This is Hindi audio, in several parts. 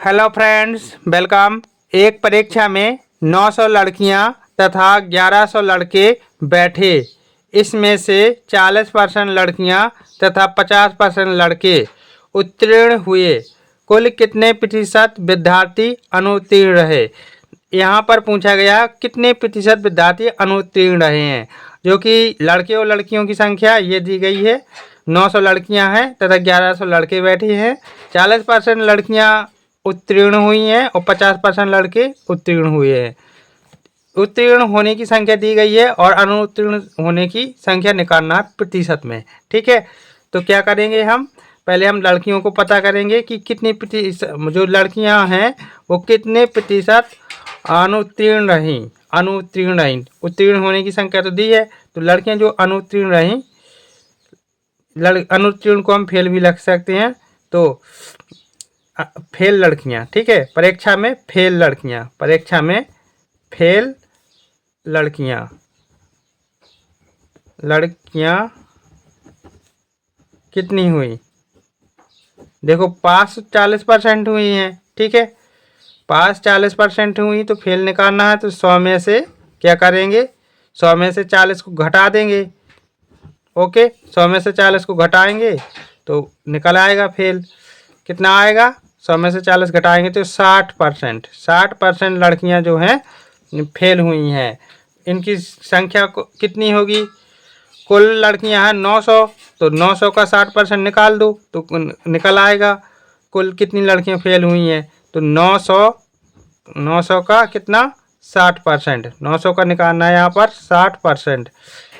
Hello friends, welcome. एक परीक्षा में 900 लड़कियां तथा 1100 लड़के बैठे। इसमें से 40% लड़कियां तथा 50% लड़के उत्तीर्ण हुए। कुल कितने प्रतिशत विद्यार्थी अनुत्तीर्ण रहे? यहाँ पर पूछा गया कितने प्रतिशत विद्यार्थी अनुत्तीर्ण रहे हैं, जो कि लड़के और लड़कियों की संख्या ये दी गई है। 900 लड़कियां हैं तथा 1100 लड़के बैठे हैं। 40% लड़कियां उत्तीर्ण हुई हैं और 50% लड़के उत्तीर्ण हुए हैं। उत्तीर्ण होने की संख्या दी गई है और अनुत्तीर्ण होने की संख्या निकालना प्रतिशत में। ठीक है, तो क्या करेंगे हम? पहले हम लड़कियों को पता करेंगे कि कितनी प्रतिशत जो लड़कियां हैं वो कितने प्रतिशत अनुत्तीर्ण रहीं। अनुत्तीर्ण रहीं, उत्तीर्ण होने की संख्या तो दी है, तो लड़कियां जो अनुत्तीर्ण रहीं, अनुत्तीर्ण को हम फेल भी लिख सकते हैं। तो फेल लड़कियां, ठीक है, परीक्षा में फेल लड़कियां, परीक्षा में फेल लड़कियां, लड़कियां कितनी हुई? देखो, पास 40% हुई हैं। ठीक है, पास 40% हुई तो फेल निकालना है, तो 100 में से क्या करेंगे? 100 में से 40 को घटा देंगे। ओके, 100 में से 40 को घटाएंगे तो निकल आएगा फेल। कितना आएगा? 100 में से 40 घटाएंगे तो 60%। 60% लड़कियां जो हैं फेल हुई हैं। इनकी संख्या कितनी होगी? कुल लड़कियां हैं 900, तो 900 का 60% निकाल दो तो निकल आएगा कुल कितनी लड़कियां फेल हुई हैं। तो 900 का कितना? 60%। 900 का निकालना है यहाँ पर 60%।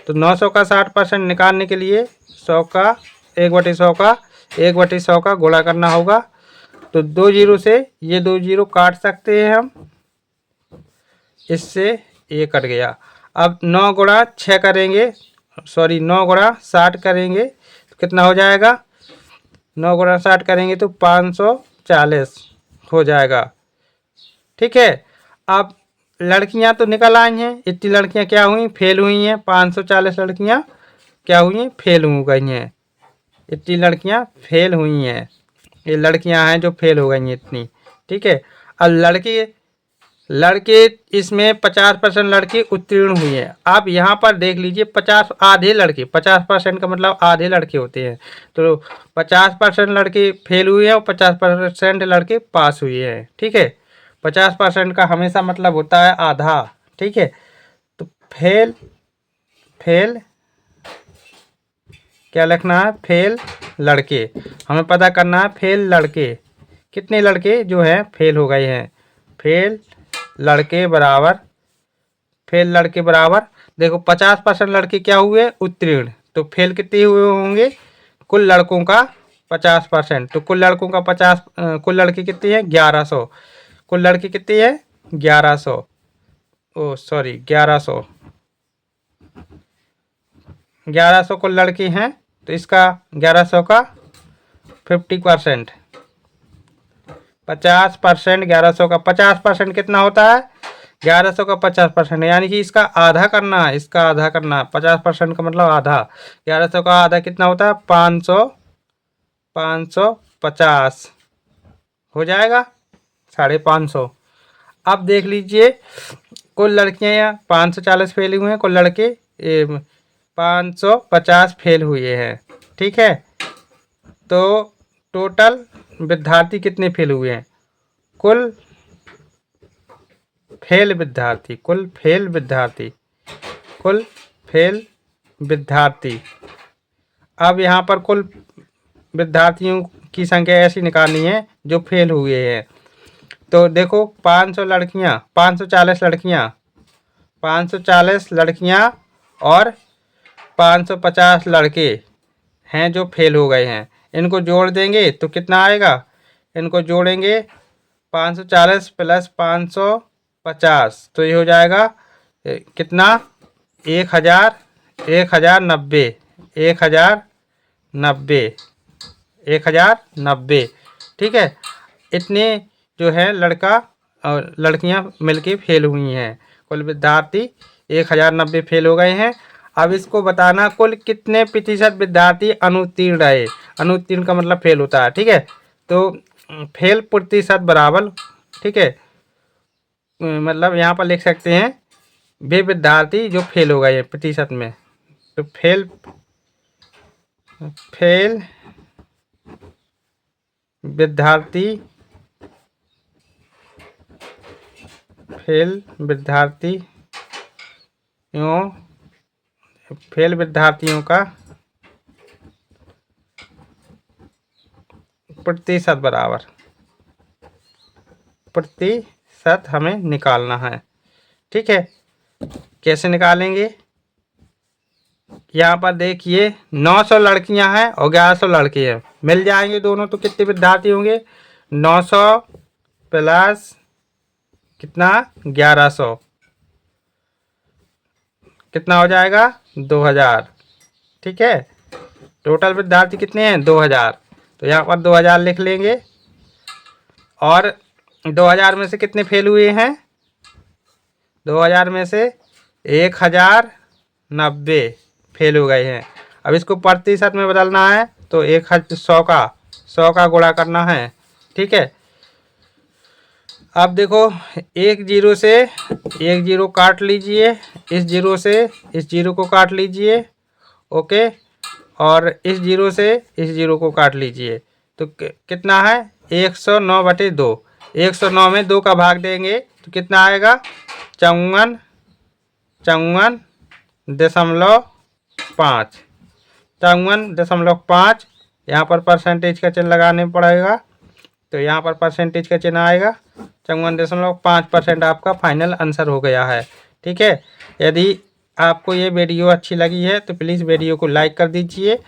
तो 900 का 60% निकालने के लिए 100 का 1/100 का 1/100 का गुणा करना होगा। तो 2 जीरो से ये 2 जीरो काट सकते हैं हम, इससे ये कट गया। अब 9 गुणा 6 करेंगे, सॉरी 9 गुणा 60 करेंगे तो कितना हो जाएगा? 9 गुणा 60 करेंगे तो 540 हो जाएगा। ठीक है, अब लड़कियां तो निकल आई हैं। इतनी लड़कियां क्या हुई? फेल हुई हैं। 540 लड़कियां क्या हुई हैं? फेल हो गई हैं। इतनी लड़कियां फेल हुई हैं। ये लड़कियां हैं जो फेल हो गई हैं इतनी। ठीक है, अब लड़के इसमें 50% लड़के उत्तीर्ण हुए हैं। आप यहाँ पर देख लीजिए, 50 आधे लड़के, 50% का मतलब आधे लड़के होते हैं। तो 50% लड़के फेल हुए हैं और 50% लड़के पास हुए हैं। ठीक है, 50% का हमेशा मतलब होता है आधा। ठीक है, तो फेल क्या लिखना है? फेल लड़के। हमें पता करना है फेल लड़के कितने लड़के जो हैं फेल हो गए हैं। फेल लड़के बराबर देखो, 50% लड़के क्या हुए? उत्तीर्ण। तो फेल कितने हुए होंगे? कुल लड़कों का 50%। तो कुल लड़कों का 50, कुल लड़के कितने हैं? 1100। कुल लड़के कितने हैं? 1100। ओ सॉरी, 1100 कुल लड़के हैं। तो इसका 1100 का 50%, 50%, 1100 का 50% कितना होता है? 1100 का 50%, यानी कि इसका आधा करना है। इसका आधा करना है, 50% का मतलब आधा। 1100 का आधा कितना होता है? 550 हो जाएगा, 550। अब देख लीजिए, कुल लड़कियां 540 फेल हुए हैं, कुल लड़के 550 फेल हुए हैं। ठीक है, तो टोटल विद्यार्थी कितने फेल हुए हैं? कुल फेल विद्यार्थी। अब यहाँ पर कुल विद्यार्थियों की संख्या ऐसी निकालनी है जो फेल हुए हैं। तो देखो, 540 लड़कियाँ और 550 लड़के हैं जो फेल हो गए हैं। इनको जोड़ देंगे तो कितना आएगा? इनको जोड़ेंगे 540 प्लस 550 तो ये हो जाएगा कितना? 1090। ठीक है, इतने जो है लड़का और लड़कियां मिलके फेल हुई हैं। कुल विद्यार्थी 1090 फेल हो गए हैं। अब इसको बताना कुल कितने प्रतिशत विद्यार्थी अनुत्तीर्ण रहे। अनुत्तीर्ण का मतलब फेल होता है। ठीक है, तो फेल प्रतिशत बराबर, ठीक है, मतलब यहाँ पर लिख सकते हैं वे विद्यार्थी जो फेल हो गए हैं प्रतिशत में, तो फेल विद्यार्थी फेल विद्यार्थियों का प्रतिशत बराबर, प्रतिशत हमें निकालना है, ठीक है। कैसे निकालेंगे, यहाँ पर देखिए 900 लड़कियां हैं और 1100 लड़के हैं, मिल जाएंगे दोनों, तो कितने विद्यार्थी होंगे, 900 प्लस कितना 1100, कितना हो जाएगा 2000, ठीक है। टोटल विद्यार्थी कितने हैं 2000, तो यहाँ पर 2000 लिख लेंगे। और 2000 में से कितने फेल हुए हैं, 2000 में से 1090 फेल हो गए हैं। अब इसको प्रतिशत में बदलना है तो 100 का गुणा करना है, ठीक है। अब देखो एक जीरो से एक जीरो काट लीजिए, इस जीरो से इस जीरो को काट लीजिए, ओके, और इस जीरो से इस जीरो को काट लीजिए, तो कितना है 109/2, 109 में 2 का भाग देंगे तो कितना आएगा 54.5, 54.5। यहाँ पर परसेंटेज का चिन्ह लगाने पड़ेगा, तो यहाँ पर परसेंटेज का चिन्ह आएगा, 54.5% आपका फाइनल आंसर हो गया है, ठीक है। यदि आपको ये वीडियो अच्छी लगी है तो प्लीज़ वीडियो को लाइक कर दीजिए।